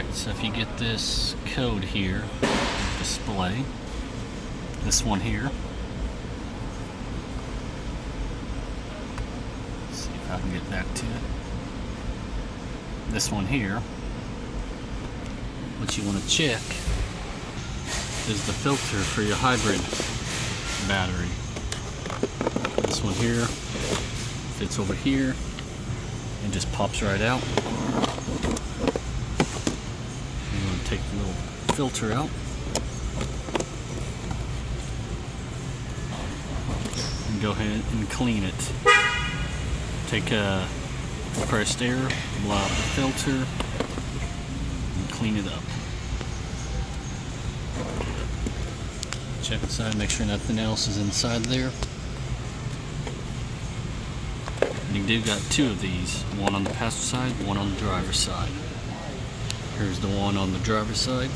Alright, so if you get this code here, display, this one here, let's see if I can get back to it. This one here, what you want to check is the filter for your hybrid battery. This one here fits over here and just pops right out. You want to take the little filter out and go ahead and clean it. Take a compressed air, blow out the filter, and clean it up. Check inside, make sure nothing else is inside there. And you do got two of these, one on the passenger side, one on the driver's side. Here's the one on the driver's side.